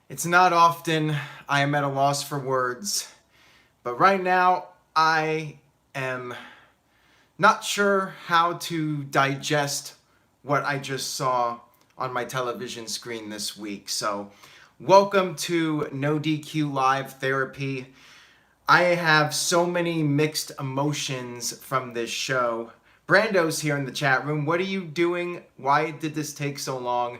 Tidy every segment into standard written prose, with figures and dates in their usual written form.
It's not often I am at a loss for words, but right now I am not sure how to digest what I just saw on my television screen this week. So, welcome to NoDQ Live Therapy. I have so many mixed emotions from this show. Brando's here in the chat room. What are you doing? Why did this take so long?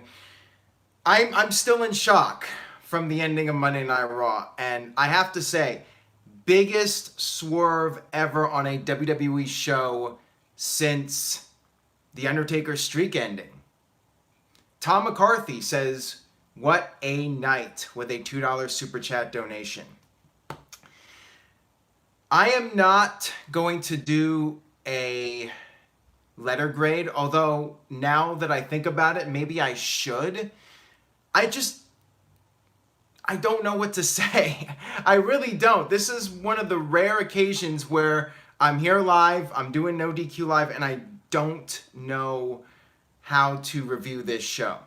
I'm still in shock from the ending of Monday Night Raw, and I have to say, biggest swerve ever on a WWE show since The Undertaker's streak ending. Tom McCarthy says, "What a night," with a $2 super chat donation. I am not going to do a letter grade, although now that I think about it, maybe I should. I don't know what to say. I really don't. This is one of the rare occasions where I'm here live, I'm doing NoDQ Live, and I don't know how to review this show.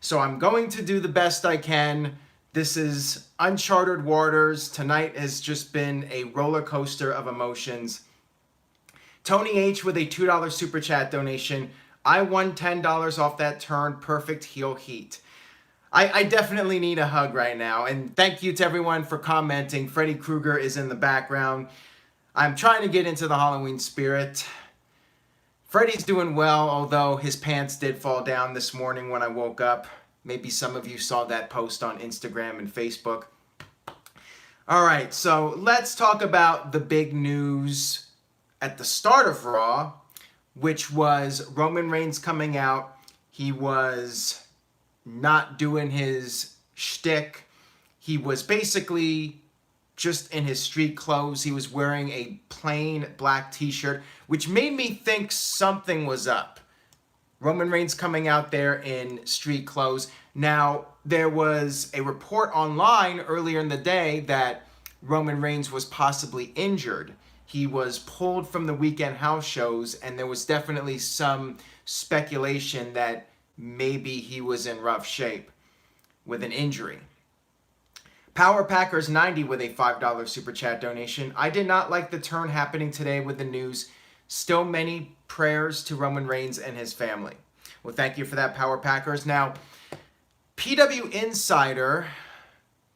So I'm going to do the best I can. This is uncharted waters. Tonight has just been a roller coaster of emotions. Tony H with a $2 super chat donation. I won $10 off that turn. Perfect heel heat. I definitely need a hug right now. And thank you to everyone for commenting. Freddy Krueger is in the background. I'm trying to get into the Halloween spirit. Freddy's doing well, although his pants did fall down this morning when I woke up. Maybe some of you saw that post on Instagram and Facebook. All right, so let's talk about the big news at the start of Raw, which was Roman Reigns coming out. He was not doing his shtick. He was basically just in his street clothes. He was wearing a plain black t-shirt, which made me think something was up. Roman Reigns coming out there in street clothes. Now, there was a report online earlier in the day that Roman Reigns was possibly injured. He was pulled from the weekend house shows, and there was definitely some speculation that maybe he was in rough shape with an injury. Power Packers 90 with a $5 super chat donation. I did not like the turn happening today with the news. Still many prayers to Roman Reigns and his family. Well, thank you for that, Power Packers. Now, PW Insider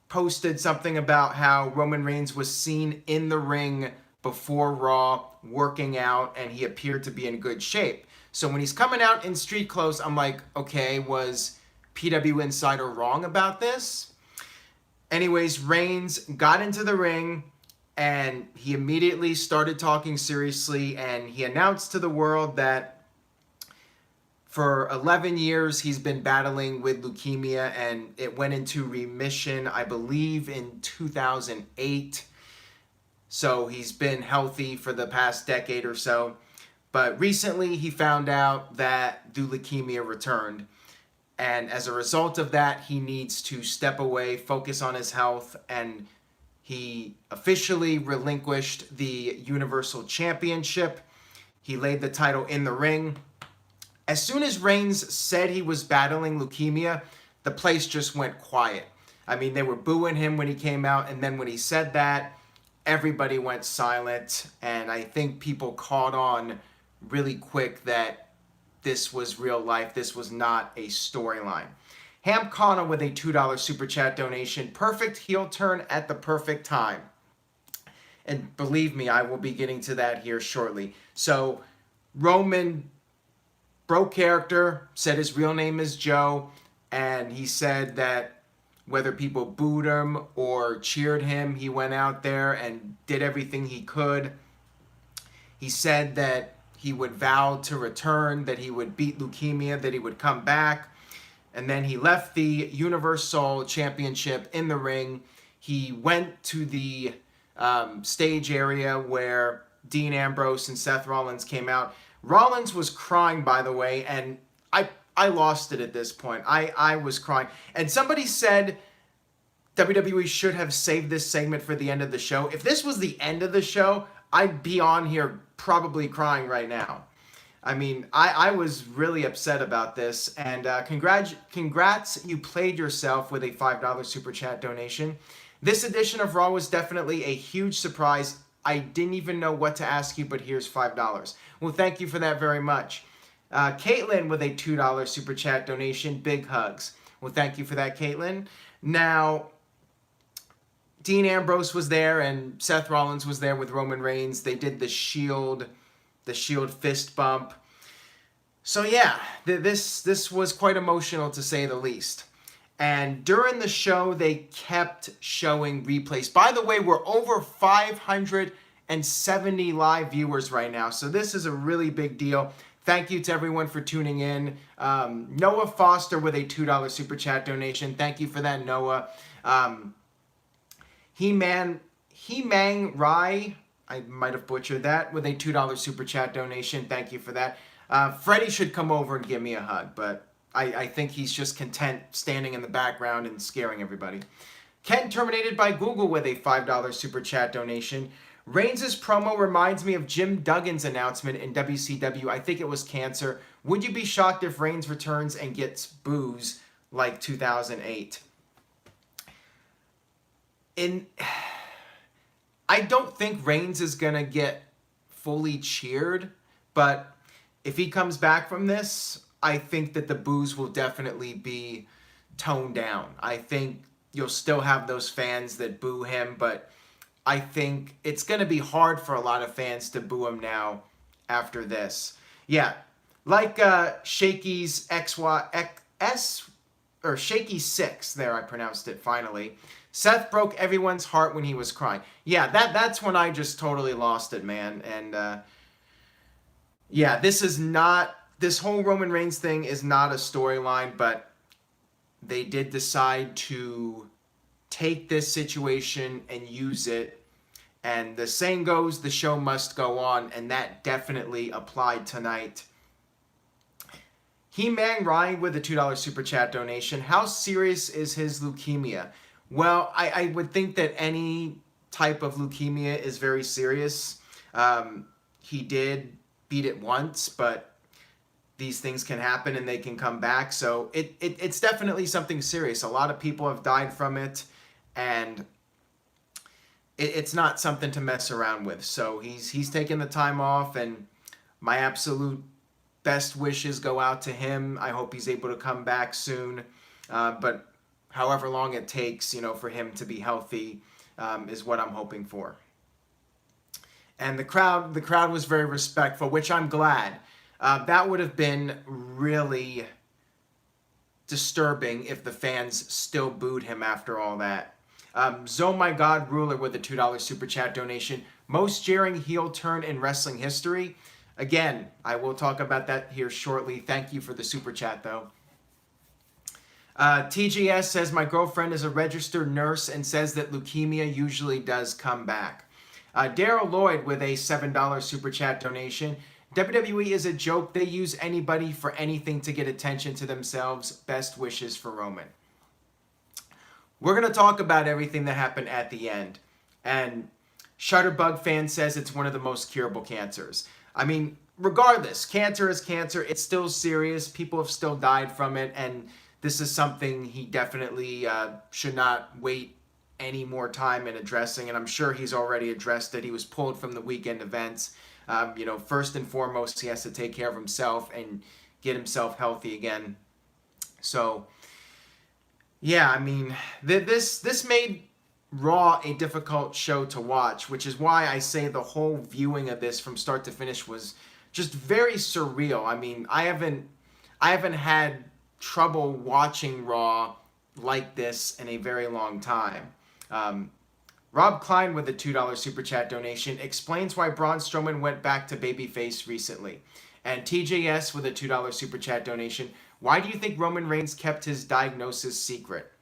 posted something about how Roman Reigns was seen in the ring before Raw working out, and he appeared to be in good shape. So when he's coming out in street clothes, I'm like, okay, was PW Insider wrong about this? Anyways, Reigns got into the ring, and he immediately started talking seriously, and he announced to the world that for 11 years he's been battling with leukemia, and it went into remission, I believe, in 2008. So he's been healthy for the past decade or so. But recently he found out that the leukemia returned. And as a result of that, he needs to step away, focus on his health, and he officially relinquished the Universal Championship. He laid the title in the ring. As soon as Reigns said he was battling leukemia, the place just went quiet. I mean, they were booing him when he came out, and then when he said that, everybody went silent, and I think people caught on really quick that this was real life. This was not a storyline. Ham Kana with a $2 super chat donation. Perfect heel turn at the perfect time. And believe me, I will be getting to that here shortly. So Roman broke character, said his real name is Joe, and he said that whether people booed him or cheered him, he went out there and did everything he could. He said that he would vow to return, that he would beat leukemia, that he would come back. And then he left the Universal Championship in the ring. He went to the stage area where Dean Ambrose and Seth Rollins came out. Rollins was crying, by the way, and I lost it at this point. I was crying. And somebody said WWE should have saved this segment for the end of the show. If this was the end of the show, I'd be on here probably crying right now. I mean, I was really upset about this, and congrats, you played yourself with a $5 super chat donation. This edition of Raw was definitely a huge surprise. I didn't even know what to ask you, but here's $5. Well, thank you for that very much. Caitlin with a $2 super chat donation, big hugs. Well, thank you for that, Caitlin. Now, Dean Ambrose was there, and Seth Rollins was there with Roman Reigns. They did the Shield fist bump. So yeah, this was quite emotional to say the least. And during the show, they kept showing replays. By the way, we're over 570 live viewers right now, so this is a really big deal. Thank you to everyone for tuning in. Noah Foster with a $2 super chat donation. Thank you for that, Noah. Heyman Rai, I might have butchered that, with a $2 super chat donation. Thank you for that. Freddie should come over and give me a hug, but I think he's just content standing in the background and scaring everybody. Ken Terminated by Google with a $5 super chat donation. Reigns' promo reminds me of Jim Duggan's announcement in WCW. I think it was cancer. Would you be shocked if Reigns returns and gets boos like 2008? I don't think Reigns is going to get fully cheered, but if he comes back from this, I think that the boos will definitely be toned down. I think you'll still have those fans that boo him, but I think it's going to be hard for a lot of fans to boo him now after this. Yeah, like Shaky's Shaky 6, there I pronounced it finally. Seth broke everyone's heart when he was crying. Yeah, that's when I just totally lost it, man. And yeah, this whole Roman Reigns thing is not a storyline, but they did decide to take this situation and use it. And the saying goes, the show must go on, and that definitely applied tonight. He-Man Ryan with a $2 super chat donation. How serious is his leukemia? Well, I would think that any type of leukemia is very serious. He did beat it once, but these things can happen and they can come back. So it's definitely something serious. A lot of people have died from it, and it's not something to mess around with. So he's taking the time off, and my absolute best wishes go out to him. I hope he's able to come back soon. But however long it takes, for him to be healthy is what I'm hoping for. And the crowd was very respectful, which I'm glad. That would have been really disturbing if the fans still booed him after all that. My God Ruler with a $2 super chat donation. Most jeering heel turn in wrestling history. Again, I will talk about that here shortly. Thank you for the super chat, though. TGS says, my girlfriend is a registered nurse and says that leukemia usually does come back. Daryl Lloyd with a $7 super chat donation. WWE is a joke. They use anybody for anything to get attention to themselves. Best wishes for Roman. We're going to talk about everything that happened at the end. And Shutterbug fan says it's one of the most curable cancers. I mean, regardless, cancer is cancer. It's still serious. People have still died from it. And this is something he definitely should not wait any more time in addressing. And I'm sure he's already addressed it. He was pulled from the weekend events. First and foremost, he has to take care of himself and get himself healthy again. So, yeah, I mean, this made Raw a difficult show to watch, which is why I say the whole viewing of this from start to finish was just very surreal. I mean, I haven't had trouble watching Raw like this in a very long time. Rob Klein with a $2 super chat donation explains why Braun Strowman went back to babyface recently. And TJS with a $2 super chat donation. Why do you think Roman Reigns kept his diagnosis secret?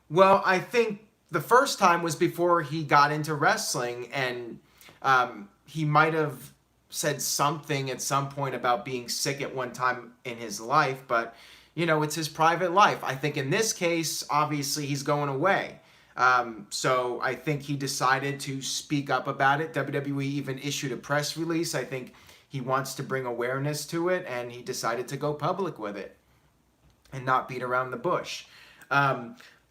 Well, I think the first time was before he got into wrestling, and he might have said something at some point about being sick at one time in his life, but, it's his private life. I think in this case, obviously, he's going away. So I think he decided to speak up about it. WWE even issued a press release. I think he wants to bring awareness to it, and he decided to go public with it and not beat around the bush.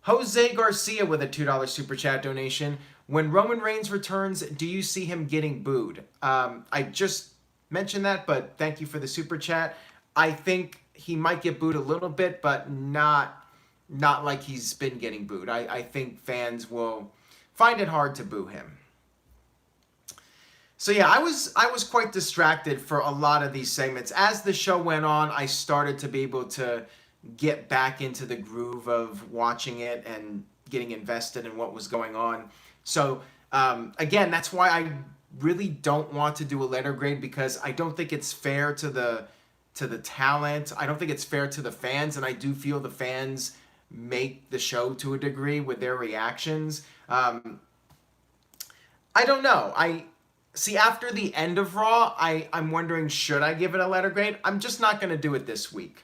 Jose Garcia with a $2 super chat donation. When Roman Reigns returns, do you see him getting booed? I just mentioned that, but thank you for the super chat. I think he might get booed a little bit, but not like he's been getting booed. I think fans will find it hard to boo him. So yeah, I was quite distracted for a lot of these segments. As the show went on, I started to be able to get back into the groove of watching it and getting invested in what was going on. So again, that's why I really don't want to do a letter grade, because I don't think it's fair to the talent. I don't think it's fair to the fans, and I do feel the fans make the show to a degree with their reactions. I don't know. See, after the end of Raw, I'm wondering, should I give it a letter grade? I'm just not going to do it this week.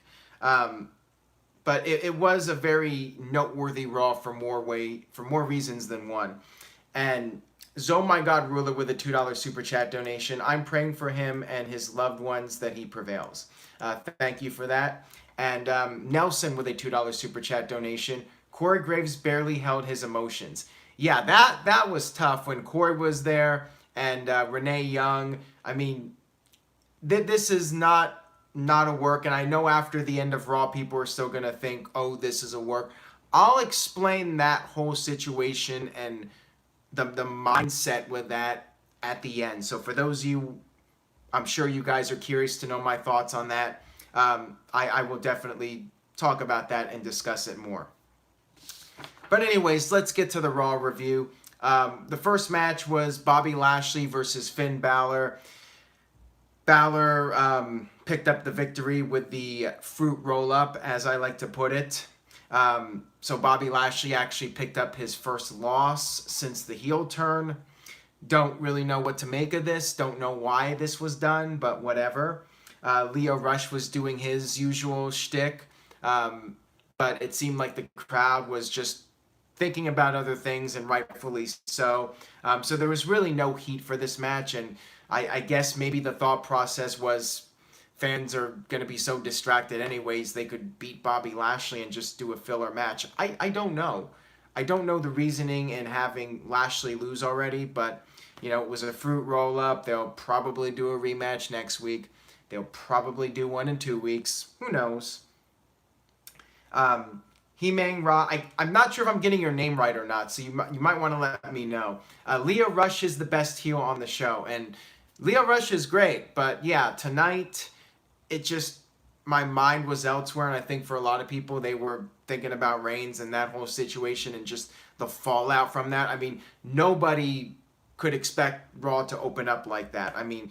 But it was a very noteworthy Raw for more reasons than one. And Oh My God Ruler with a $2 super chat donation. I'm praying for him and his loved ones that he prevails. Thank you for that. And Nelson with a $2 super chat donation. Corey Graves barely held his emotions. Yeah, that was tough when Corey was there and Renee Young. I mean, this is not a work, and I know after the end of Raw, people are still going to think, oh, this is a work. I'll explain that whole situation and the mindset with that at the end. So for those of you, I'm sure you guys are curious to know my thoughts on that. I will definitely talk about that and discuss it more. But anyways, let's get to the Raw review. The first match was Bobby Lashley versus Finn Balor. Balor picked up the victory with the fruit roll-up, as I like to put it. So Bobby Lashley actually picked up his first loss since the heel turn. Don't really know what to make of this. Don't know why this was done, but whatever. Lio Rush was doing his usual shtick, but it seemed like the crowd was just thinking about other things, and rightfully so. So there was really no heat for this match, and I guess maybe the thought process was fans are going to be so distracted anyways, they could beat Bobby Lashley and just do a filler match. I don't know. I don't know the reasoning in having Lashley lose already, but, you know, it was a fruit roll-up. They'll probably do a rematch next week. They'll probably do one in 2 weeks. Who knows? Heyman RAW. I'm not sure if I'm getting your name right or not, so you might want to let me know. Lio Rush is the best heel on the show, and Lio Rush is great, but yeah, tonight, it just, my mind was elsewhere, and I think for a lot of people, they were thinking about Reigns and that whole situation and just the fallout from that. I mean, nobody could expect Raw to open up like that. I mean,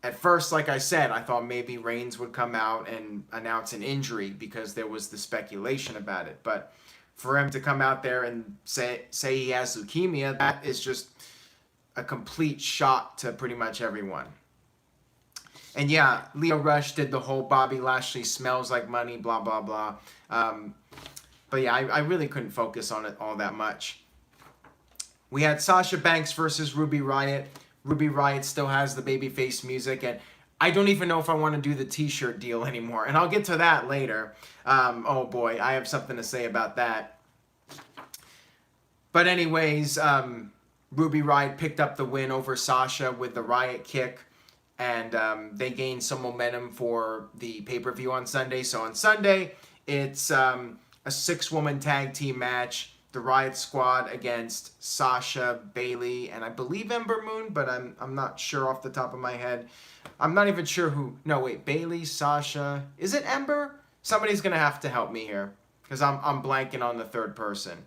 at first, like I said, I thought maybe Reigns would come out and announce an injury because there was the speculation about it. But for him to come out there and say he has leukemia, that is just a complete shock to pretty much everyone. And yeah, Lio Rush did the whole Bobby Lashley smells like money, blah, blah, blah. But yeah, I really couldn't focus on it all that much. We had Sasha Banks versus Ruby Riott. Ruby Riott still has the babyface music, and I don't even know if I want to do the t-shirt deal anymore. And I'll get to that later. Oh boy, I have something to say about that. But anyways, Ruby Riott picked up the win over Sasha with the Riott kick. And they gained some momentum for the pay-per-view on Sunday. So on Sunday, it's a 6-woman tag team match. The Riott Squad against Sasha, Bayley, and I believe Ember Moon, but I'm not sure off the top of my head. I'm not even sure who. No, wait, Bayley, Sasha. Is it Ember? Somebody's going to have to help me here because I'm blanking on the third person.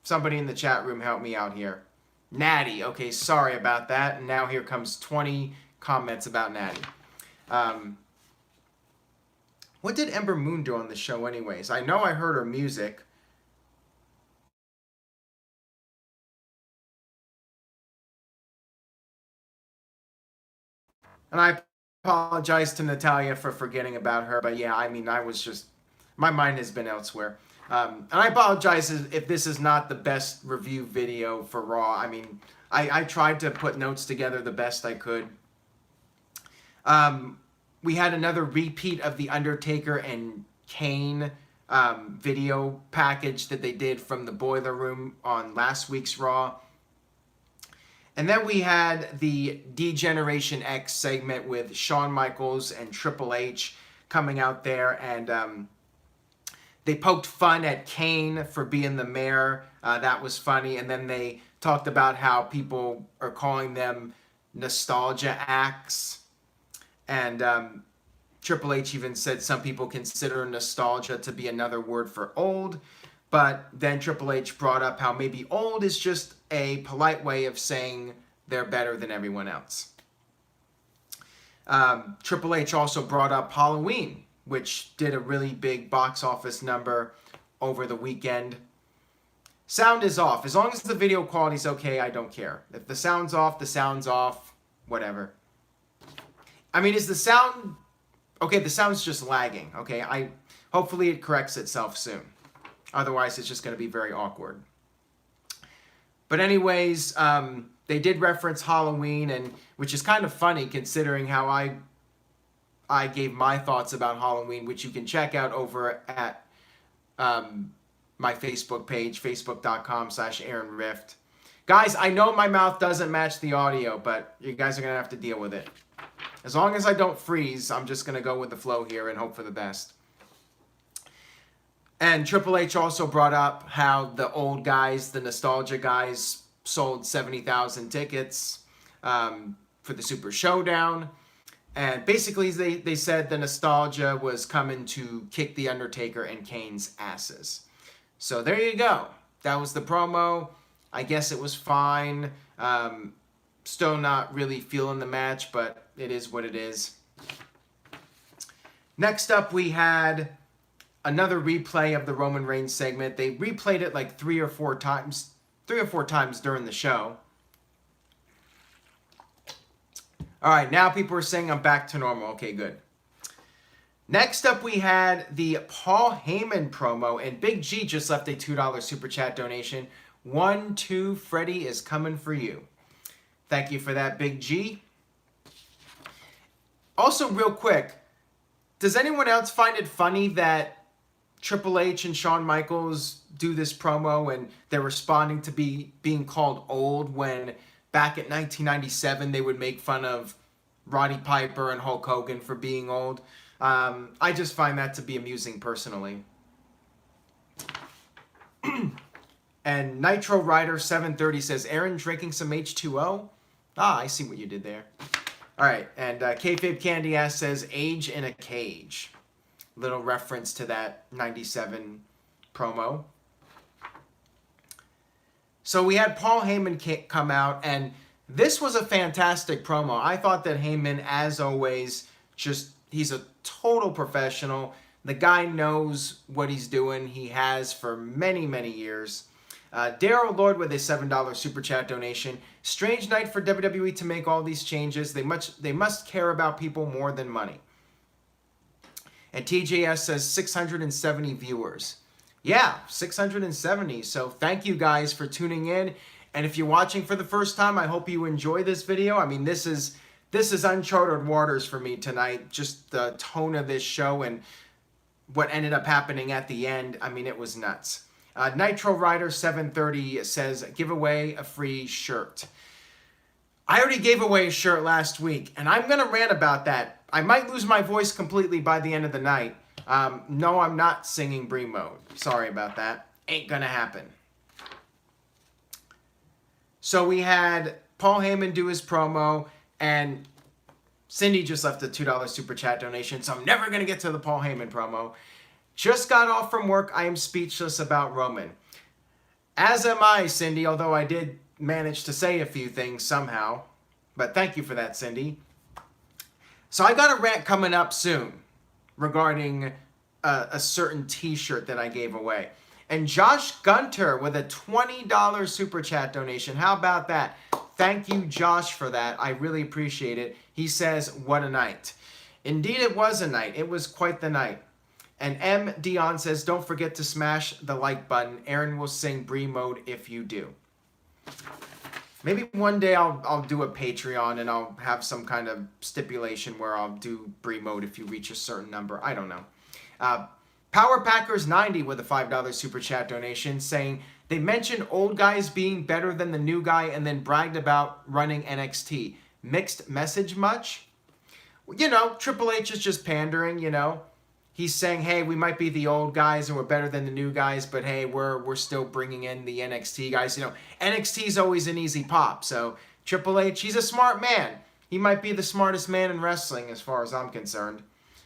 Somebody in the chat room help me out here. Natty. Okay, sorry about that. And now here comes 20 comments about Natty. What did Ember Moon do on the show anyways? I know I heard her music. And I apologize to Natalia for forgetting about her. But yeah, I mean, I was just... My mind has been elsewhere. And I apologize if this is not the best review video for Raw. I mean, I tried to put notes together the best I could. We had another repeat of the Undertaker and Kane video package that they did from the Boiler Room on last week's Raw. And then we had the D-Generation X segment with Shawn Michaels and Triple H coming out there, and they poked fun at Kane for being the mayor. That was funny. And then they talked about how people are calling them nostalgia acts. And Triple H even said some people consider nostalgia to be another word for old. But then Triple H brought up how maybe old is just a polite way of saying they're better than everyone else. Triple H also brought up Halloween, which did a really big box office number over the weekend. Sound is off. As long as the video quality is okay, I don't care. If the sound's off, the sound's off. Whatever. I mean, is the sound... Okay, the sound's just lagging. Okay, hopefully it corrects itself soon. Otherwise, it's just going to be very awkward. But anyways, they did reference Halloween, and which is kind of funny considering how I gave my thoughts about Halloween, which you can check out over at my Facebook page, facebook.com/AaronRift. Guys, I know my mouth doesn't match the audio, but you guys are going to have to deal with it. As long as I don't freeze, I'm just going to go with the flow here and hope for the best. And Triple H also brought up how the old guys, the nostalgia guys, sold 70,000 tickets for the Super Showdown. And basically, they said the nostalgia was coming to kick The Undertaker and Kane's asses. So there you go. That was the promo. I guess it was fine. Still not really feeling the match, but it is what it is. Next up, we had another replay of the Roman Reigns segment. They replayed it like three or four times during the show. All right, now people are saying I'm back to normal. Okay, good. Next up, we had the Paul Heyman promo, and Big G just left a $2 super chat donation. 1, 2, Freddie is coming for you. Thank you for that, Big G. Also, real quick, does anyone else find it funny that Triple H and Shawn Michaels do this promo and they're responding to being called old when back at 1997 they would make fun of Roddy Piper and Hulk Hogan for being old? I just find that to be amusing personally. And Nitro Rider 730 says, Aaron drinking some H2O? Ah, I see what you did there. All right, and Kayfabe Candy Ass says, age in a cage. Little reference to that 97 promo. So we had Paul Heyman come out, and this was a fantastic promo. I thought that Heyman, as always, he's a total professional. The guy knows what he's doing. He has for many, many years. Daryl Lord with a $7 super chat donation. Strange night for WWE to make all these changes. They must care about people more than money. And TJS says 670 viewers. Yeah, 670. So thank you guys for tuning in. And if you're watching for the first time, I hope you enjoy this video. I mean, this is uncharted waters for me tonight. Just the tone of this show and what ended up happening at the end. I mean, it was nuts. Nitro Rider 730 says, give away a free shirt. I already gave away a shirt last week, and I'm going to rant about that. I might lose my voice completely by the end of the night. No, I'm not singing Bree mode. Sorry about that. Ain't going to happen. So we had Paul Heyman do his promo, and Cindy just left a $2 super chat donation, so I'm never going to get to the Paul Heyman promo. Just got off from work. I am speechless about Roman. As am I, Cindy, although I did manage to say a few things somehow. But thank you for that, Cindy. So I got a rant coming up soon regarding a certain t-shirt that I gave away. And Josh Gunter with a $20 super chat donation. How about that? Thank you, Josh, for that. I really appreciate it. He says, what a night. Indeed, it was a night. It was quite the night. And M. Dion says, don't forget to smash the like button. Aaron will sing Bree mode if you do. Maybe one day I'll do a Patreon and I'll have some kind of stipulation where I'll do Brie mode if you reach a certain number. I don't know. Power Packers 90 with a $5 super chat donation saying they mentioned old guys being better than the new guy and then bragged about running NXT. Mixed message much? You know, Triple H is just pandering, you know. He's saying, hey, we might be the old guys and we're better than the new guys, but hey, we're still bringing in the NXT guys. You know, NXT's always an easy pop. So Triple H, he's a smart man. He might be the smartest man in wrestling as far as I'm concerned.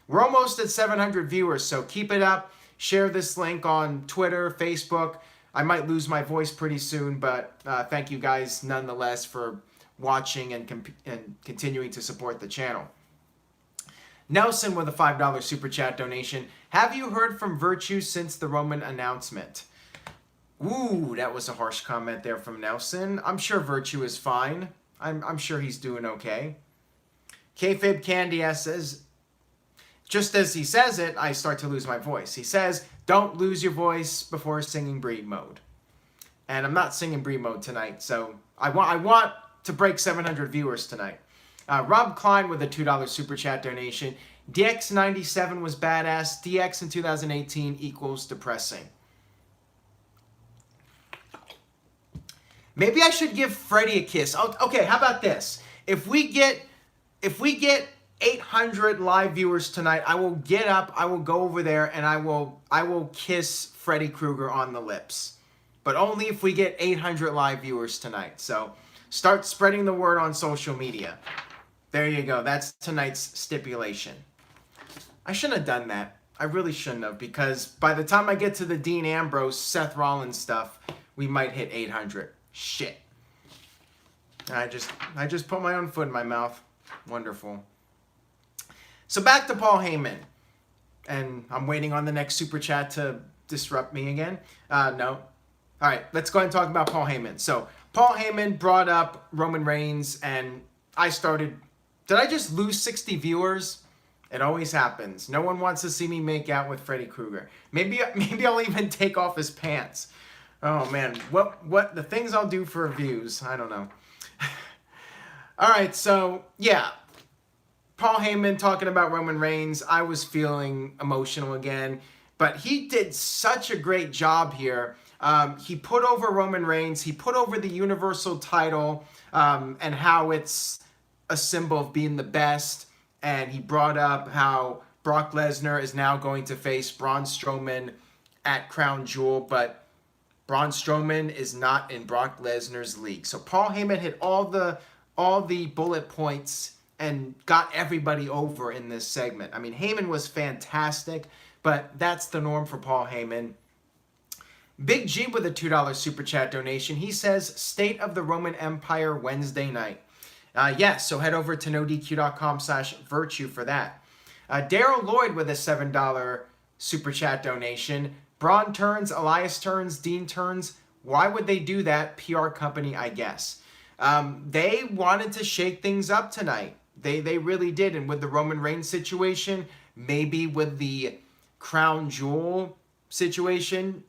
We're almost at 700 viewers, so keep it up. Share this link on Twitter, Facebook. I might lose my voice pretty soon, but thank you guys nonetheless for watching and continuing to support the channel. Nelson with a $5 super chat donation. Have you heard from Virtue since the Roman announcement? Ooh, that was a harsh comment there from Nelson. I'm sure Virtue is fine. I'm sure he's doing okay. Kayfabe Candy says, just as he says it, I start to lose my voice. He says, don't lose your voice before singing Breed mode. And I'm not singing Breed mode tonight, so I want to break 700 viewers tonight. Rob Klein with a $2 super chat donation. DX97 was badass. DX in 2018 equals depressing. Maybe I should give Freddie a kiss. Okay, how about this? If we get 800 live viewers tonight, I will get up, I will go over there, and I will kiss Freddy Krueger on the lips. But only if we get 800 live viewers tonight. So start spreading the word on social media. There you go. That's tonight's stipulation. I shouldn't have done that. I really shouldn't have, because by the time I get to the Dean Ambrose, Seth Rollins stuff, we might hit 800. Shit. I just put my own foot in my mouth. Wonderful. So back to Paul Heyman. And I'm waiting on the next super chat to disrupt me again. No. All right, let's go ahead and talk about Paul Heyman. So Paul Heyman brought up Roman Reigns, and I started... Did I just lose 60 viewers? It always happens. No one wants to see me make out with Freddy Krueger. Maybe I'll even take off his pants. Oh man, what the things I'll do for views? I don't know. All right, so yeah, Paul Heyman talking about Roman Reigns. I was feeling emotional again, but he did such a great job here. He put over Roman Reigns. He put over the Universal title and how it's a symbol of being the best. And he brought up how Brock Lesnar is now going to face Braun Strowman at Crown Jewel, but Braun Strowman is not in Brock Lesnar's league. So Paul Heyman hit all the bullet points and got everybody over in this segment. I mean, Heyman was fantastic, but that's the norm for Paul Heyman. Big G with a $2 super chat donation. He says, State of the Roman Empire Wednesday night. Yes, so head over to NoDQ.com/virtue for that. Daryl Lloyd with a $7 super chat donation. Braun turns, Elias turns, Dean turns. Why would they do that? PR company, I guess. They wanted to shake things up tonight. They really did. And with the Roman Reigns situation, maybe with the Crown Jewel situation,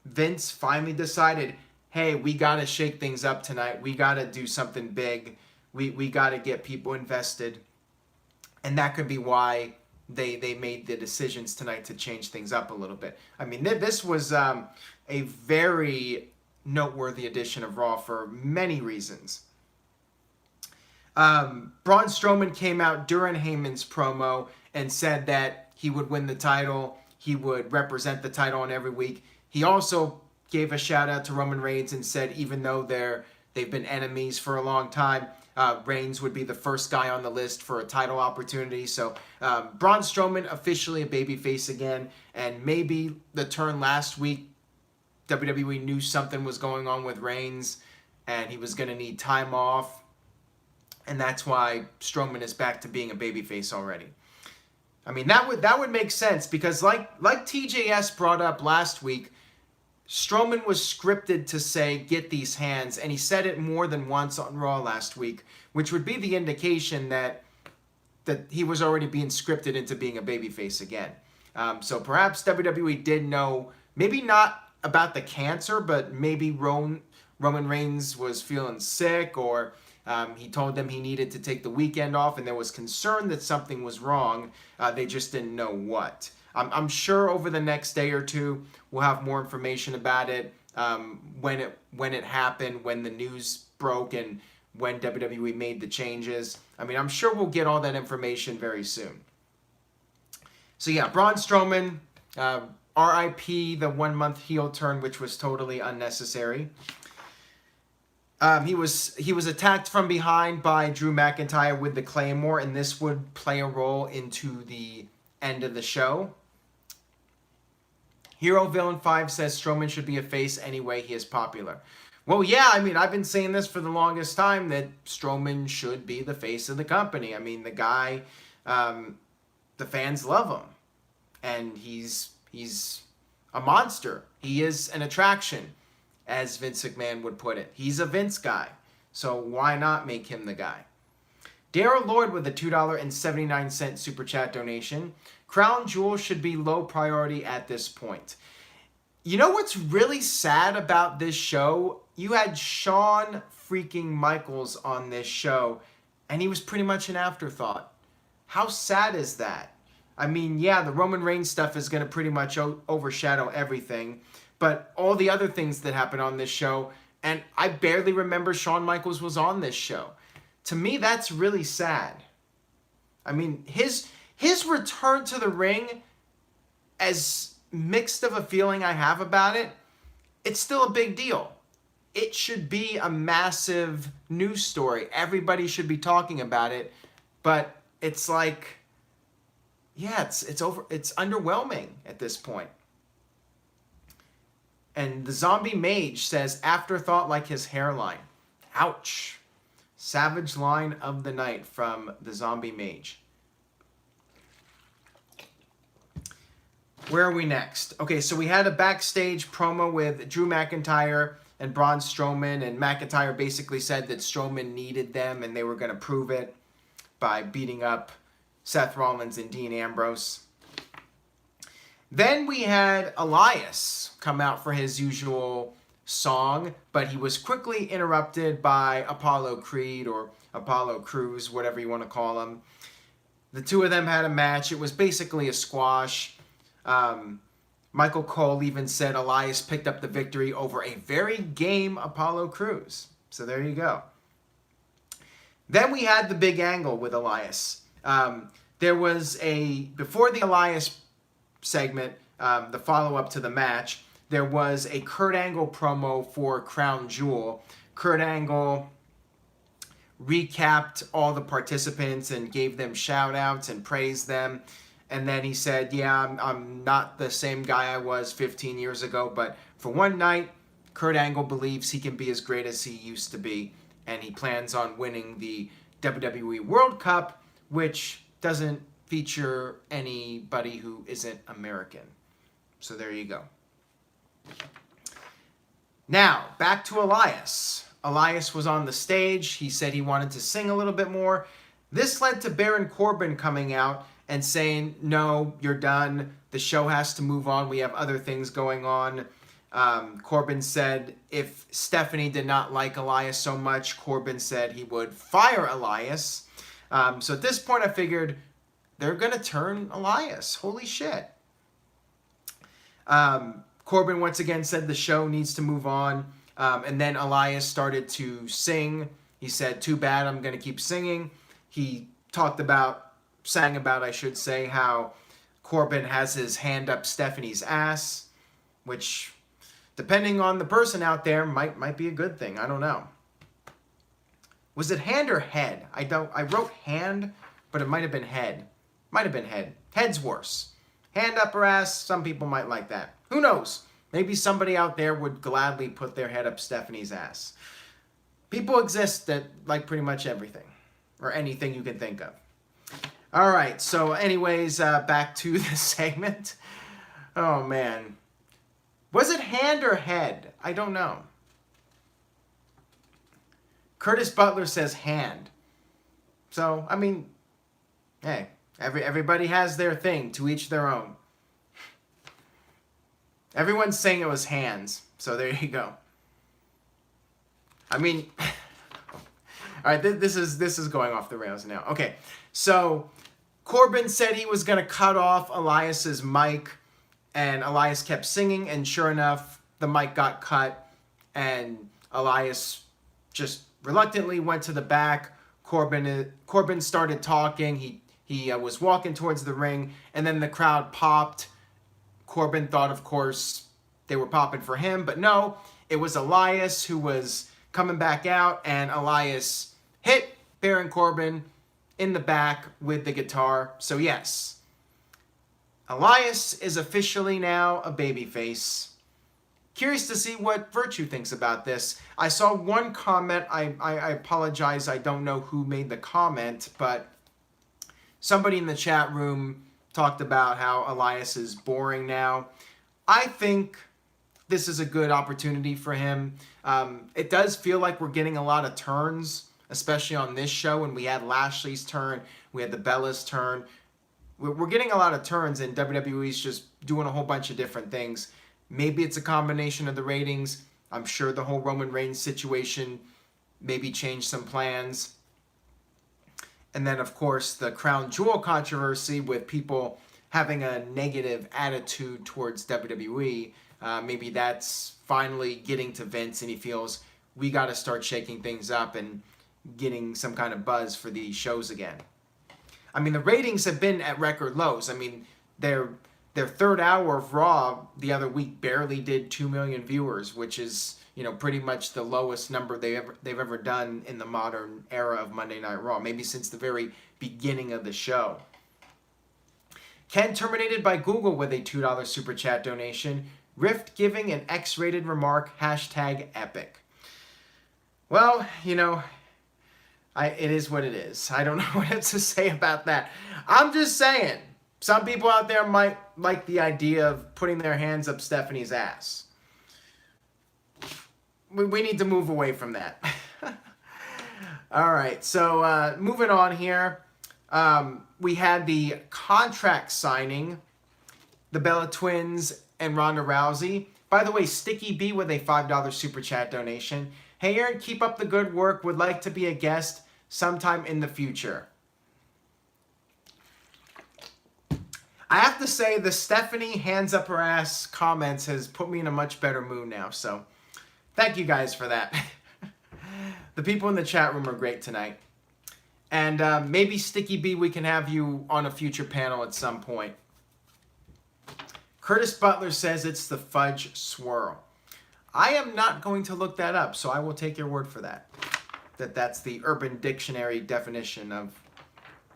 Vince finally decided, hey, we got to shake things up tonight. We got to do something big. We got to get people invested. And that could be why they made the decisions tonight to change things up a little bit. I mean, this was a very noteworthy edition of Raw for many reasons. Braun Strowman came out during Heyman's promo and said that he would win the title. He would represent the title on every week. He also gave a shout out to Roman Reigns and said even though they've been enemies for a long time, Reigns would be the first guy on the list for a title opportunity. So Braun Strowman officially a babyface again. And maybe the turn last week, WWE knew something was going on with Reigns and he was going to need time off. And that's why Strowman is back to being a babyface already. I mean, that would make sense because like TJS brought up last week, Strowman was scripted to say, get these hands, and he said it more than once on Raw last week, which would be the indication that he was already being scripted into being a babyface again. So perhaps WWE did know, maybe not about the cancer, but maybe Roman Roman Reigns was feeling sick, or he told them he needed to take the weekend off, and there was concern that something was wrong. They just didn't know what. I'm sure over the next day or two we'll have more information about it, when it happened, when the news broke, and when WWE made the changes. I mean, I'm sure we'll get all that information very soon. So yeah, Braun Strowman, R.I.P. the 1 month heel turn, which was totally unnecessary. He was attacked from behind by Drew McIntyre with the Claymore, and this would play a role into the end of the show. Hero Villain 5 says Strowman should be a face anyway, he is popular. Well, yeah, I mean, I've been saying this for the longest time, that Strowman should be the face of the company. I mean, the guy, the fans love him, and he's a monster. He is an attraction, as Vince McMahon would put it. He's a Vince guy, so why not make him the guy? Daryl Lloyd with a $2.79 super chat donation. Crown Jewel should be low priority at this point. You know what's really sad about this show? You had Shawn freaking Michaels on this show, and he was pretty much an afterthought. How sad is that? I mean, yeah, the Roman Reigns stuff is going to pretty much overshadow everything, but all the other things that happened on this show, and I barely remember Shawn Michaels was on this show. To me, that's really sad. I mean, his return to the ring, as mixed of a feeling I have about it, it's still a big deal. It should be a massive news story. Everybody should be talking about it, but it's like, yeah, it's underwhelming at this point. And the Zombie Mage says, afterthought like his hairline. Ouch. Savage line of the night from the Zombie Mage. Where are we next? Okay, so we had a backstage promo with Drew McIntyre and Braun Strowman, and McIntyre basically said that Strowman needed them and they were going to prove it by beating up Seth Rollins and Dean Ambrose. Then we had Elias come out for his usual song, but he was quickly interrupted by Apollo Creed, or Apollo Crews, whatever you want to call him. The two of them had a match. It was basically a squash. Michael Cole even said Elias picked up the victory over a very game Apollo Crews. So there you go. Then we had the big angle with Elias. There was before the Elias segment, the follow-up to the match, there was a Kurt Angle promo for Crown Jewel. Kurt Angle recapped all the participants and gave them shout-outs and praised them. And then he said, yeah, I'm not the same guy I was 15 years ago, but for one night, Kurt Angle believes he can be as great as he used to be, and he plans on winning the WWE World Cup, which doesn't feature anybody who isn't American. So there you go. Now, back to Elias. Elias was on the stage. He said he wanted to sing a little bit more. This led to Baron Corbin coming out and saying, no, you're done. The show has to move on. We have other things going on. Corbin said if Stephanie did not like Elias so much, Corbin said he would fire Elias. So at this point, I figured they're going to turn Elias. Holy shit. Corbin once again said the show needs to move on. And then Elias started to sing. He said, too bad, I'm going to keep singing. He sang about, I should say, how Corbin has his hand up Stephanie's ass, which, depending on the person out there, might be a good thing. I don't know. Was it hand or head? I wrote hand, but it might have been head. Might have been head. Head's worse. Hand up her ass, some people might like that. Who knows? Maybe somebody out there would gladly put their head up Stephanie's ass. People exist that like pretty much everything, or anything you can think of. All right, so anyways, back to the segment. Oh, man. Was it hand or head? I don't know. Curtis Butler says hand. So, I mean, hey, everybody has their thing, to each their own. Everyone's saying it was hands, so there you go. I mean, all right, this is going off the rails now. Okay, so Corbin said he was going to cut off Elias's mic, and Elias kept singing, and sure enough, the mic got cut, and Elias just reluctantly went to the back. Corbin started talking. He was walking towards the ring, and then the crowd popped. Corbin thought, of course, they were popping for him, but no, it was Elias who was coming back out, and Elias hit Baron Corbin in the back with the guitar. So yes, Elias is officially now a babyface. Curious to see what Virtue thinks about this. I saw one comment. I apologize. I don't know who made the comment, but somebody in the chat room talked about how Elias is boring now. I think this is a good opportunity for him. It does feel like we're getting a lot of turns, especially on this show. When we had Lashley's turn, we had the Bella's turn. We're getting a lot of turns, and WWE's just doing a whole bunch of different things. Maybe it's a combination of the ratings. I'm sure the whole Roman Reigns situation maybe changed some plans. And then, of course, the Crown Jewel controversy with people having a negative attitude towards WWE. Maybe that's finally getting to Vince, and he feels we got to start shaking things up and getting some kind of buzz for these shows again. I mean, the ratings have been at record lows. I mean, their third hour of Raw the other week barely did 2 million viewers, which is, you know, pretty much the lowest number they've ever done in the modern era of Monday Night Raw, maybe since the very beginning of the show. Ken terminated by Google with a $2 super chat donation. Rift giving an X-rated remark, #epic. Well, you know, it is what it is. I don't know what else to say about that. I'm just saying, some people out there might like the idea of putting their hands up Stephanie's ass. We need to move away from that. All right, so moving on here. We had the contract signing, the Bella Twins and Ronda Rousey. By the way, Sticky B with a $5 super chat donation. Hey Aaron, keep up the good work. Would like to be a guest sometime in the future. I have to say, the Stephanie hands up her ass comments has put me in a much better mood now. So thank you guys for that. The people in the chat room are great tonight. And maybe Sticky B, we can have you on a future panel at some point. Curtis Butler says it's the fudge swirl. I am not going to look that up, so I will take your word for that. That's the Urban Dictionary definition of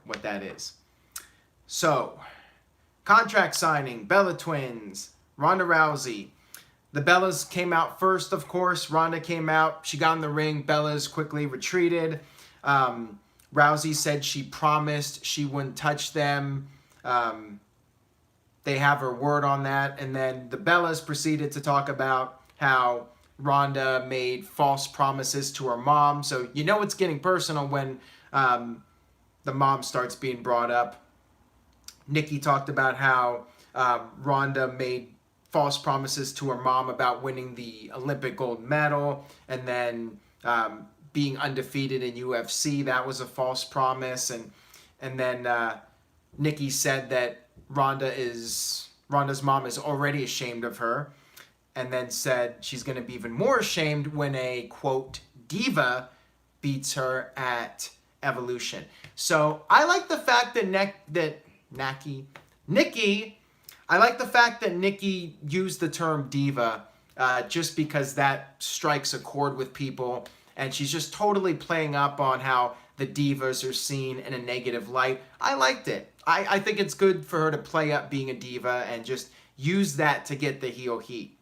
what that is. So, contract signing, Bella Twins, Ronda Rousey. The Bellas came out first, of course. Ronda came out. She got in the ring. Bellas quickly retreated. Rousey said she promised she wouldn't touch them. They have her word on that. And then the Bellas proceeded to talk about how Ronda made false promises to her mom. So you know it's getting personal when the mom starts being brought up. Nikki talked about how Ronda made false promises to her mom about winning the Olympic gold medal, and then being undefeated in UFC. That was a false promise. And then Nikki said that Ronda's mom is already ashamed of her, and then said she's going to be even more ashamed when a, quote, diva beats her at Evolution. So I like the fact that Nikki, I like the fact that Nikki used the term diva just because that strikes a chord with people, and she's just totally playing up on how the divas are seen in a negative light. I liked it. I think it's good for her to play up being a diva and just use that to get the heel heat.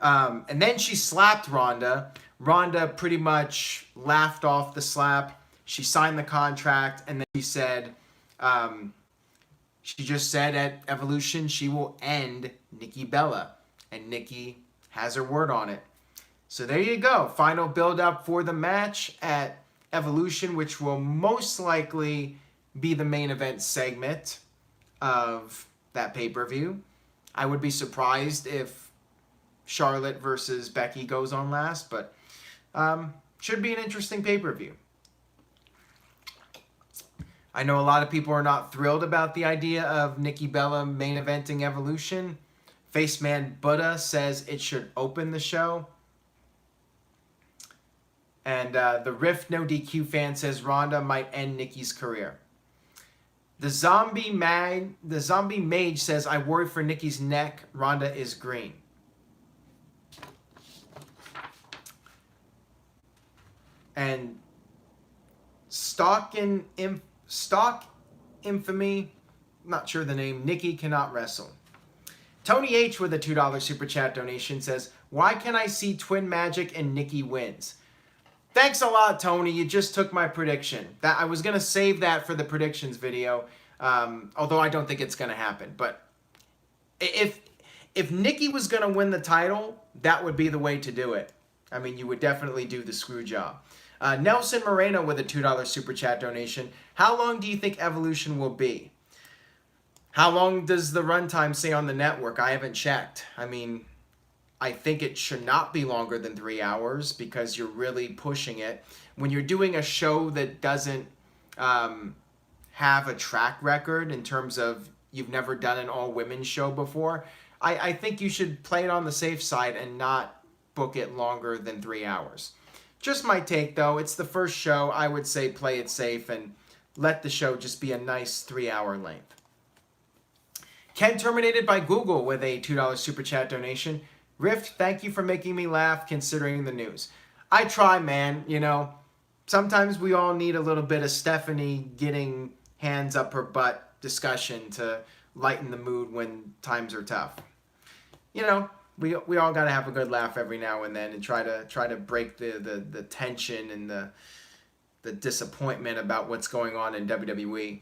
And then she slapped Ronda. Ronda pretty much laughed off the slap. She signed the contract, and then she said, she just said at Evolution she will end Nikki Bella. And Nikki has her word on it. So there you go. Final build-up for the match at Evolution, which will most likely be the main event segment of that pay-per-view. I would be surprised if Charlotte versus Becky goes on last, but should be an interesting pay-per-view. I know a lot of people are not thrilled about the idea of Nikki Bella main eventing Evolution. Faceman Buddha says it should open the show. And the Rift No DQ fan says Ronda might end Nikki's career. The Zombie Mage says, I worry for Nikki's neck. Ronda is green. And Stock Infamy, not sure the name, Nikki cannot wrestle. Tony H with a $2 super chat donation says, why can I see Twin Magic and Nikki wins? Thanks a lot, Tony. You just took my prediction. That I was going to save that for the predictions video, although I don't think it's going to happen. But if Nikki was going to win the title, that would be the way to do it. I mean, you would definitely do the screw job. Nelson Moreno with a $2 super chat donation. How long do you think Evolution will be? How long does the runtime say on the network? I haven't checked. I mean, I think it should not be longer than 3 hours because you're really pushing it. When you're doing a show that doesn't have a track record in terms of you've never done an all-women show before, I think you should play it on the safe side and not book it longer than 3 hours. Just my take, though. It's the first show. I would say play it safe and let the show just be a nice 3-hour length. Ken Terminated by Google with a $2 super chat donation. Rift, thank you for making me laugh considering the news. I try, man. You know, sometimes we all need a little bit of Stephanie getting hands up her butt discussion to lighten the mood when times are tough. You know, we all got to have a good laugh every now and then and try to break the tension and the disappointment about what's going on in WWE.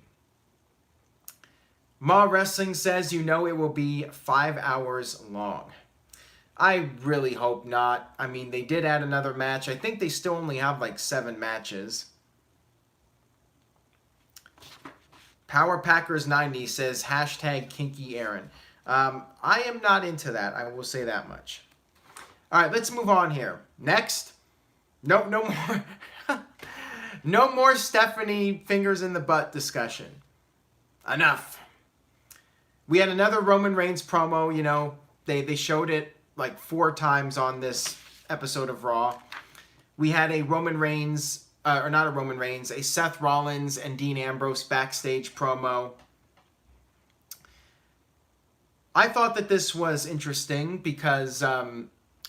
Ma Wrestling says, you know, it will be 5 hours long. I really hope not. I mean, they did add another match. I think they still only have like 7 matches. Power Packers 90 says, hashtag Kinky Aaron. I am not into that. I will say that much. All right, let's move on here. Next. No more. No more Stephanie fingers in the butt discussion. Enough. We had another Roman Reigns promo. You know, they showed it like 4 times on this episode of Raw. We had a Roman Reigns, or not a Roman Reigns, a Seth Rollins and Dean Ambrose backstage promo. I thought that this was interesting because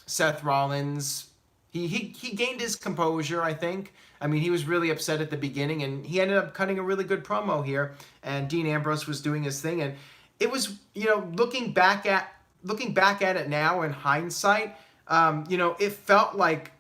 Seth Rollins, he gained his composure, I think. I mean, he was really upset at the beginning, and he ended up cutting a really good promo here, and Dean Ambrose was doing his thing, and it was, you know, looking back at it now in hindsight, you know, it felt like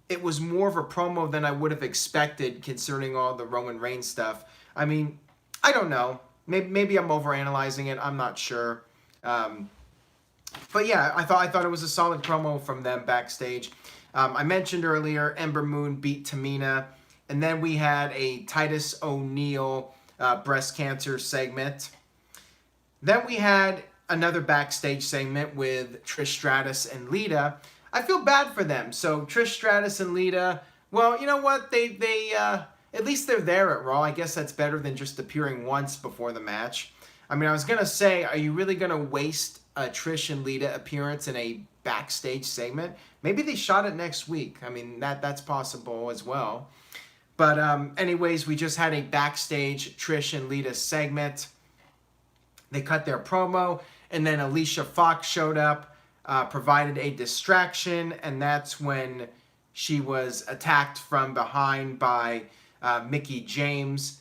it was more of a promo than I would have expected concerning all the Roman Reigns stuff. I mean, I don't know. Maybe I'm overanalyzing it. I'm not sure. But yeah, I thought it was a solid promo from them backstage. I mentioned earlier, Ember Moon beat Tamina. And then we had a Titus O'Neil breast cancer segment. Then we had another backstage segment with Trish Stratus and Lita. I feel bad for them. So Trish Stratus and Lita, well, you know what? They at least they're there at Raw. I guess that's better than just appearing once before the match. I mean, I was going to say, are you really going to waste a Trish and Lita appearance in a backstage segment? Maybe they shot it next week. I mean, that's possible as well. But anyways, we just had a backstage Trish and Lita segment. They cut their promo, and then Alicia Fox showed up, provided a distraction, and that's when she was attacked from behind by Mickie James.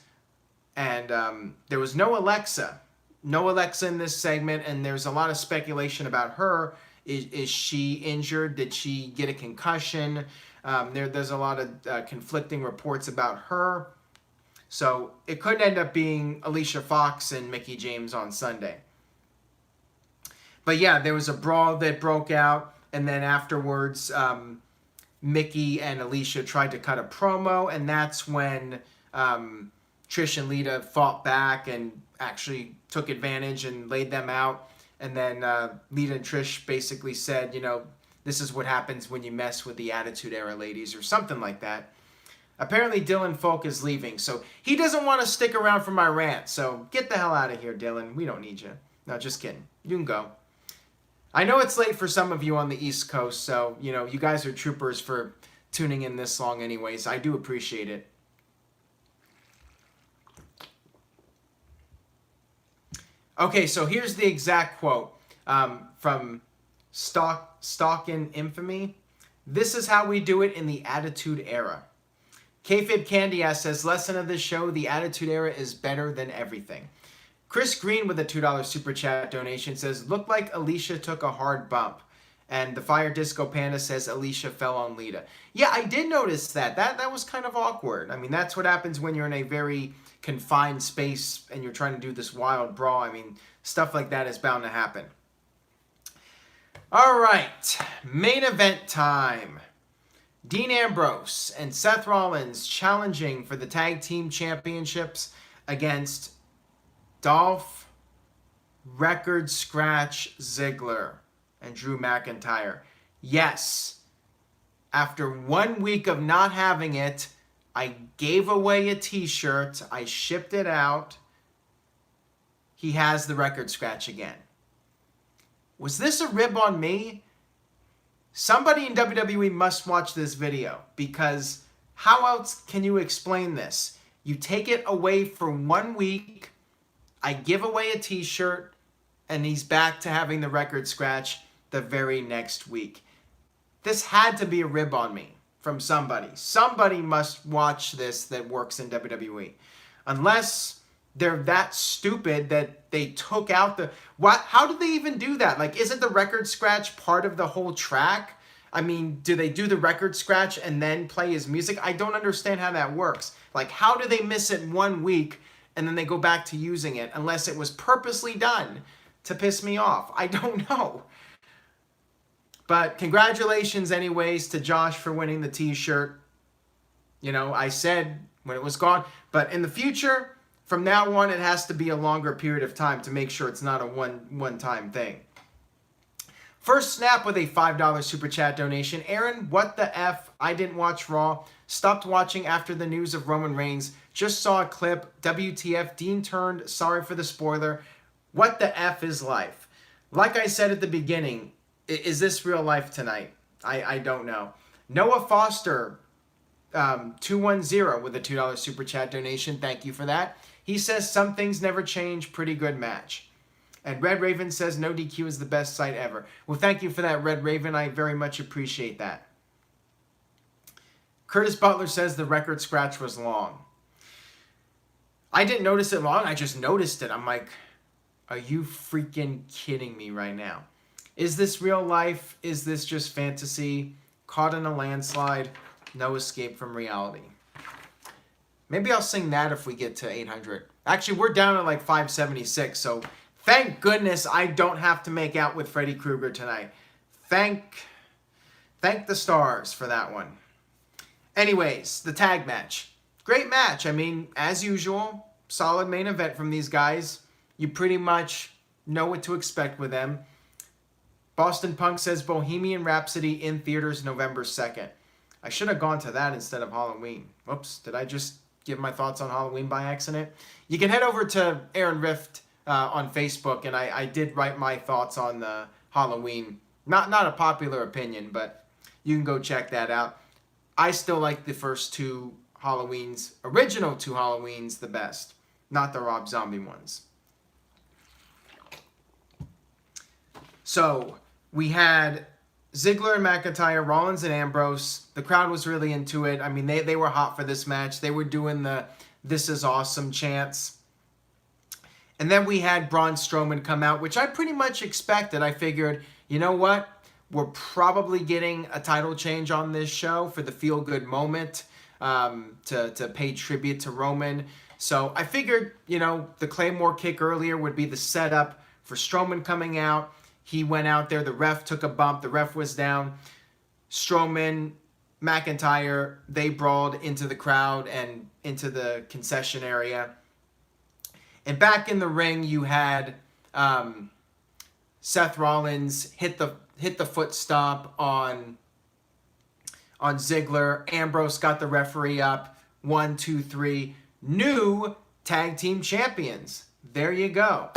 And there was no Alexa. No Alexa in this segment, and there's a lot of speculation about her. Is she injured? Did she get a concussion? There's a lot of conflicting reports about her. So it could end up being Alicia Fox and Mickie James on Sunday. But yeah, there was a brawl that broke out, and then afterwards, Mickie and Alicia tried to cut a promo, and that's when Trish and Lita fought back and actually took advantage and laid them out. And then Lita and Trish basically said, you know, this is what happens when you mess with the Attitude Era ladies or something like that. Apparently Dylan Folk is leaving, so he doesn't want to stick around for my rant. So get the hell out of here, Dylan. We don't need you. No, just kidding. You can go. I know it's late for some of you on the East Coast, so, you know, you guys are troopers for tuning in this long anyways. I do appreciate it. Okay, so here's the exact quote from Stock in Infamy. This is how we do it in the Attitude Era. Kayfabe Candy Ass says, lesson of this show, the Attitude Era is better than everything. Chris Green with a $2 super chat donation says, looked like Alicia took a hard bump. And the Fire Disco Panda says Alicia fell on Lita. Yeah, I did notice that. That was kind of awkward. I mean, that's what happens when you're in a very confined space and you're trying to do this wild brawl. I mean, stuff like that is bound to happen. All right, main event time. Dean Ambrose and Seth Rollins challenging for the Tag Team Championships against Dolph Record Scratch Ziggler and Drew McIntyre. Yes, after 1 week of not having it, I gave away a t-shirt. I shipped it out. He has the record scratch again. Was this a rib on me? Somebody in WWE must watch this video, because how else can you explain this? You take it away for 1 week, I give away a t-shirt, and he's back to having the record scratch the very next week. This had to be a rib on me from somebody. Somebody must watch this that works in WWE. Unless they're that stupid that they took out the... What? How did they even do that? Like, isn't the record scratch part of the whole track? I mean, do they do the record scratch and then play his music? I don't understand how that works. Like, how do they miss it 1 week and then they go back to using it? Unless it was purposely done to piss me off. I don't know. But congratulations anyways to Josh for winning the t-shirt. You know, I said when it was gone. But in the future... From now on, it has to be a longer period of time to make sure it's not a one-time thing. First Snap with a $5 super chat donation. Aaron, what the F? I didn't watch Raw. Stopped watching after the news of Roman Reigns. Just saw a clip. WTF, Dean turned. Sorry for the spoiler. What the F is life? Like I said at the beginning, is this real life tonight? I don't know. Noah Foster, 210 with a $2 super chat donation. Thank you for that. He says, some things never change. Pretty good match. And Red Raven says, NoDQ is the best site ever. Well, thank you for that, Red Raven. I very much appreciate that. Curtis Butler says the record scratch was long. I didn't notice it long. I just noticed it. I'm like, are you freaking kidding me right now? Is this real life? Is this just fantasy? Caught in a landslide? No escape from reality. Maybe I'll sing that if we get to 800. Actually, we're down at like 576, so thank goodness I don't have to make out with Freddy Krueger tonight. Thank the stars for that one. Anyways, the tag match. Great match. I mean, as usual, solid main event from these guys. You pretty much know what to expect with them. Boston Punk says Bohemian Rhapsody in theaters November 2nd. I should have gone to that instead of Halloween. Whoops, did I just give my thoughts on Halloween by accident? You can head over to Aaron Rift on Facebook, and I did write my thoughts on the Halloween. Not a popular opinion, but you can go check that out. I still like the first two Halloweens, original two Halloweens, the best. Not the Rob Zombie ones. So, we had Ziggler and McIntyre, Rollins and Ambrose. The crowd was really into it. I mean, they were hot for this match. They were doing the "This is awesome" chants. And then we had Braun Strowman come out, which I pretty much expected. I figured, you know what? We're probably getting a title change on this show for the feel-good moment to pay tribute to Roman. So I figured, you know, the Claymore kick earlier would be the setup for Strowman coming out. He went out there. The ref took a bump. The ref was down. Strowman, McIntyre, they brawled into the crowd and into the concession area. And back in the ring, you had Seth Rollins hit the foot stomp on Ziggler. Ambrose got the referee up. 1, 2, 3. New tag team champions. There you go.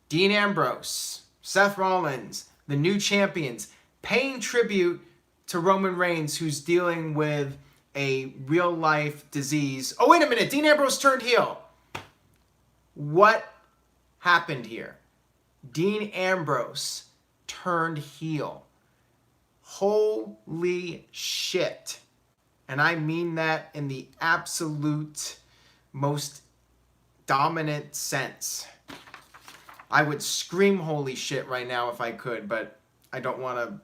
Dean Ambrose, Seth Rollins, the new champions, paying tribute to Roman Reigns, who's dealing with a real-life disease. Oh, wait a minute. Dean Ambrose turned heel. What happened here? Dean Ambrose turned heel. Holy shit. And I mean that in the absolute most dominant sense. I would scream holy shit right now if I could, but I don't want to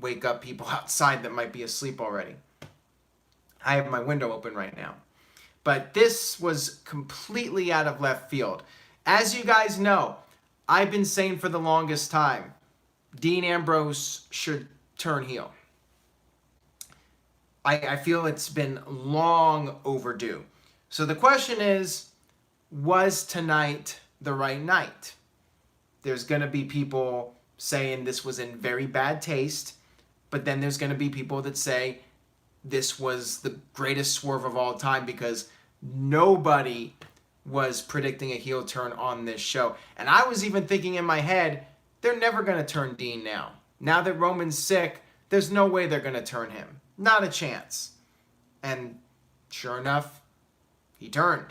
wake up people outside that might be asleep already. I have my window open right now. But this was completely out of left field. As you guys know, I've been saying for the longest time, Dean Ambrose should turn heel. I feel it's been long overdue. So the question is, was tonight the right night? There's going to be people saying this was in very bad taste, but then there's going to be people that say this was the greatest swerve of all time because nobody was predicting a heel turn on this show. And I was even thinking in my head, they're never going to turn Dean now. Now that Roman's sick, there's no way they're going to turn him. Not a chance. And sure enough, he turned.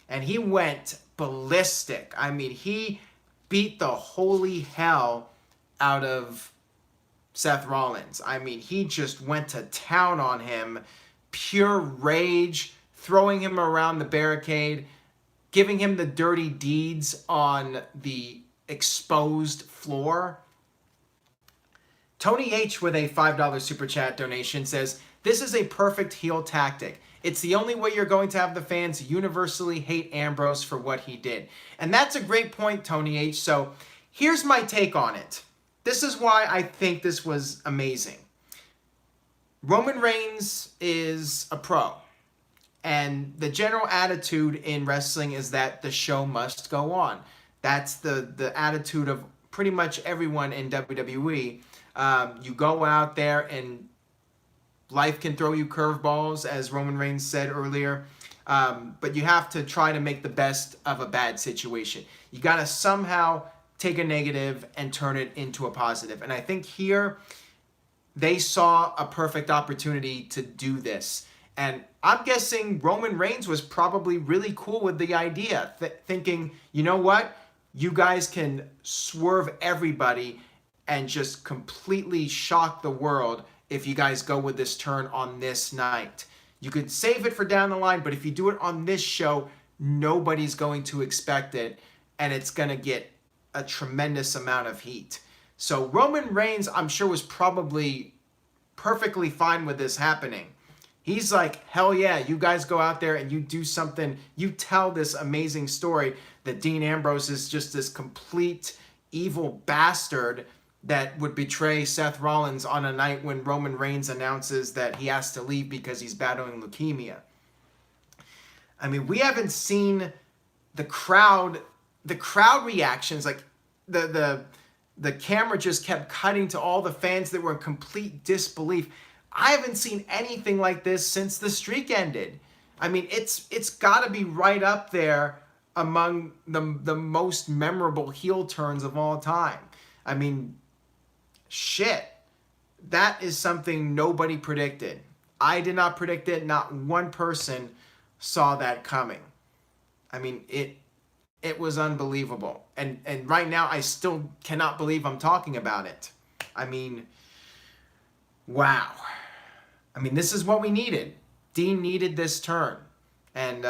And he went ballistic. I mean, he beat the holy hell out of Seth Rollins. I mean, he just went to town on him. Pure rage, throwing him around the barricade, giving him the dirty deeds on the exposed floor. Tony H with a $5 super chat donation says, this is a perfect heel tactic. It's the only way you're going to have the fans universally hate Ambrose for what he did. And that's a great point, Tony H. So here's my take on it. This is why I think this was amazing. Roman Reigns is a pro. And the general attitude in wrestling is that the show must go on. That's the attitude of pretty much everyone in WWE. You go out there and life can throw you curveballs, as Roman Reigns said earlier. But you have to try to make the best of a bad situation. You got to somehow take a negative and turn it into a positive. And I think here they saw a perfect opportunity to do this. And I'm guessing Roman Reigns was probably really cool with the idea, thinking, you know what? You guys can swerve everybody and just completely shock the world if you guys go with this turn on this night. You could save it for down the line, but if you do it on this show, nobody's going to expect it, and it's going to get a tremendous amount of heat. So Roman Reigns, I'm sure, was probably perfectly fine with this happening. He's like, hell yeah, you guys go out there and you do something, you tell this amazing story that Dean Ambrose is just this complete evil bastard that would betray Seth Rollins on a night when Roman Reigns announces that he has to leave because he's battling leukemia. I mean, we haven't seen the crowd reactions, like the camera just kept cutting to all the fans that were in complete disbelief. I haven't seen anything like this since the streak ended. I mean, it's got to be right up there among the most memorable heel turns of all time. I mean, shit. That is something nobody predicted. I did not predict it. Not one person saw that coming. I mean, it was unbelievable. And right now, I still cannot believe I'm talking about it. I mean, wow. I mean, this is what we needed. Dean needed this turn. And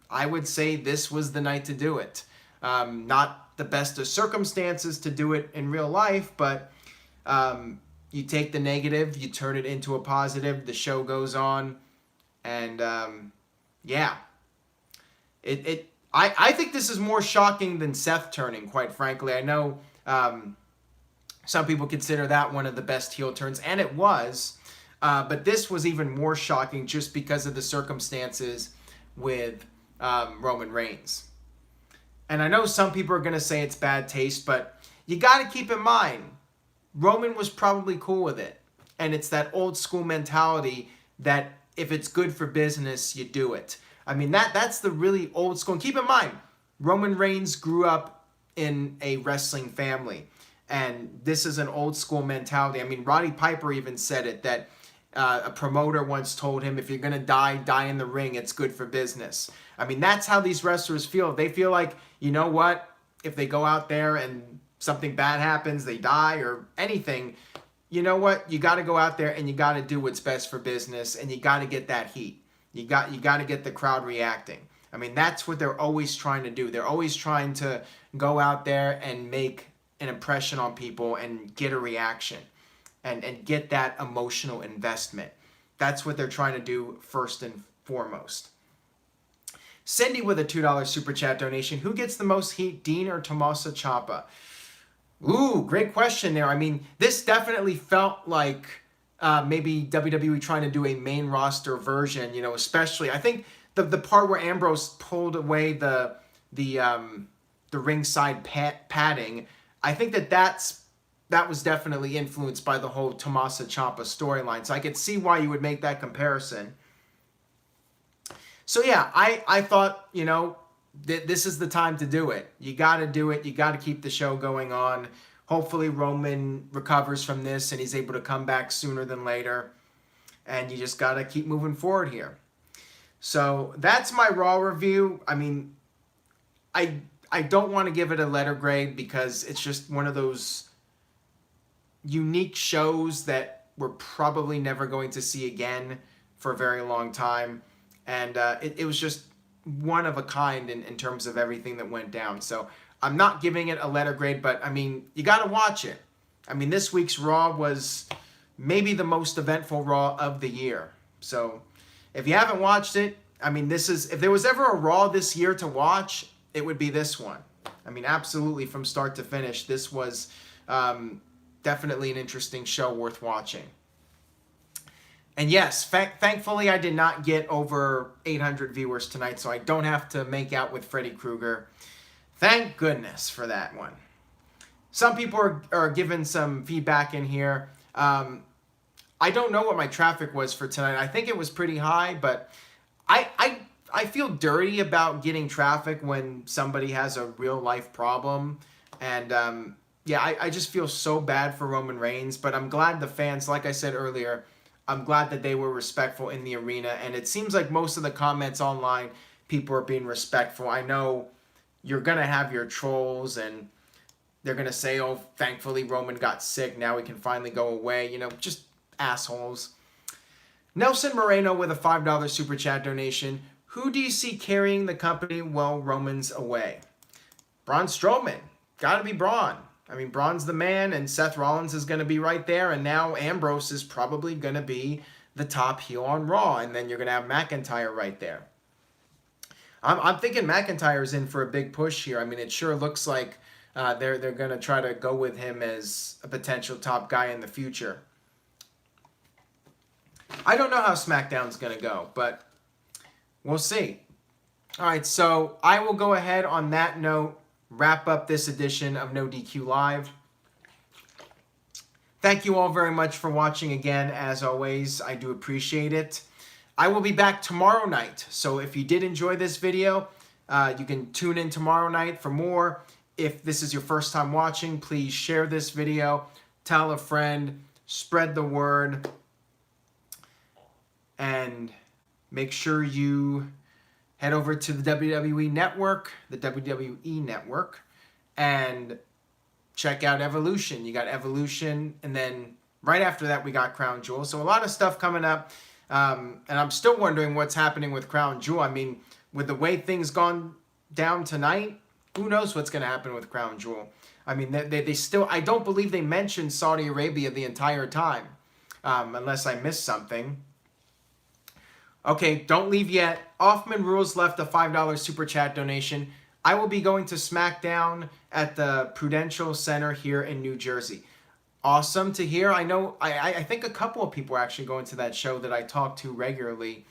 I would say this was the night to do it. Not the best of circumstances to do it in real life, but you take the negative, you turn it into a positive, the show goes on, and yeah. I think this is more shocking than Seth turning, quite frankly. I know some people consider that one of the best heel turns, and it was. But this was even more shocking just because of the circumstances with Roman Reigns. And I know some people are going to say it's bad taste, but you got to keep in mind, Roman was probably cool with it. And it's that old school mentality that if it's good for business, you do it. I mean, that's the really old school. And keep in mind, Roman Reigns grew up in a wrestling family. And this is an old school mentality. I mean, Roddy Piper even said it, that a promoter once told him, if you're going to die, die in the ring. It's good for business. I mean, that's how these wrestlers feel. They feel like, you know what? If they go out there and something bad happens, they die or anything, you know what? You got to go out there and you got to do what's best for business, and you got to get that heat. You got to get the crowd reacting. I mean, that's what they're always trying to do. They're always trying to go out there and make an impression on people and get a reaction and get that emotional investment. That's what they're trying to do first and foremost. Cindy with a $2 super chat donation. Who gets the most heat, Dean or Tommaso Ciampa? Ooh, great question there. I mean, this definitely felt like maybe WWE trying to do a main roster version, you know, especially. I think the part where Ambrose pulled away the ringside padding, I think that was definitely influenced by the whole Tommaso Ciampa storyline. So I could see why you would make that comparison. So yeah, I thought, you know, this is the time to do it. You got to do it. You got to keep the show going on. Hopefully Roman recovers from this and he's able to come back sooner than later. And you just got to keep moving forward here. So that's my Raw review. I mean, I don't want to give it a letter grade because it's just one of those unique shows that we're probably never going to see again for a very long time. And it was just one of a kind in terms of everything that went down. So I'm not giving it a letter grade, but I mean, you got to watch it. I mean, this week's Raw was maybe the most eventful Raw of the year. So if you haven't watched it, I mean, if there was ever a Raw this year to watch, it would be this one. I mean, absolutely from start to finish, this was definitely an interesting show worth watching. And yes, thankfully I did not get over 800 viewers tonight, so I don't have to make out with Freddy Krueger. Thank goodness for that one. Some people are giving some feedback in here. I don't know what my traffic was for tonight. I think it was pretty high, but I feel dirty about getting traffic when somebody has a real life problem. And yeah, I just feel so bad for Roman Reigns, but I'm glad the fans, like I said earlier, I'm glad that they were respectful in the arena. And it seems like most of the comments online, people are being respectful. I know you're going to have your trolls and they're going to say, oh, thankfully Roman got sick. Now he can finally go away. You know, just assholes. Nelson Moreno with a $5 super chat donation. Who do you see carrying the company while Roman's away? Braun Strowman. Got to be Braun. I mean, Braun's the man, and Seth Rollins is going to be right there, and now Ambrose is probably going to be the top heel on Raw, and then you're going to have McIntyre right there. I'm thinking McIntyre's in for a big push here. I mean, it sure looks like they're going to try to go with him as a potential top guy in the future. I don't know how SmackDown's going to go, but we'll see. All right, so I will go ahead on that note, wrap up this edition of NoDQ Live. Thank you all very much for watching again. As always, I do appreciate it. I will be back tomorrow night. So if you did enjoy this video, you can tune in tomorrow night for more. If this is your first time watching, please share this video, tell a friend, spread the word, and make sure you head over to the WWE Network, the WWE Network, and check out Evolution. You got Evolution, and then right after that, we got Crown Jewel. So a lot of stuff coming up, and I'm still wondering what's happening with Crown Jewel. I mean, with the way things gone down tonight, who knows what's going to happen with Crown Jewel. I mean, they still, I don't believe they mentioned Saudi Arabia the entire time, unless I missed something. Okay, don't leave yet. Offman Rules left a $5 super chat donation. I will be going to SmackDown at the Prudential Center here in New Jersey. Awesome to hear. I know, I think a couple of people are actually going to that show that I talk to regularly.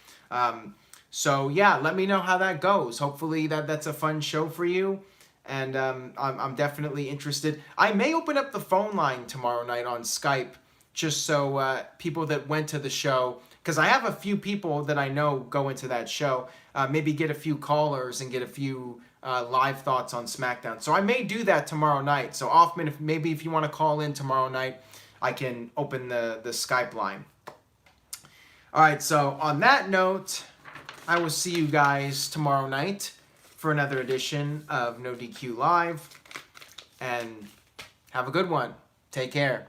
So yeah, let me know how that goes. Hopefully that's a fun show for you. and I'm definitely interested. I may open up the phone line tomorrow night on Skype, just so people that went to the show, because I have a few people that I know go into that show, maybe get a few callers and get a few live thoughts on SmackDown. So I may do that tomorrow night. So Hoffman, if you want to call in tomorrow night, I can open the Skype line. All right, so on that note, I will see you guys tomorrow night for another edition of NoDQ Live. And have a good one. Take care.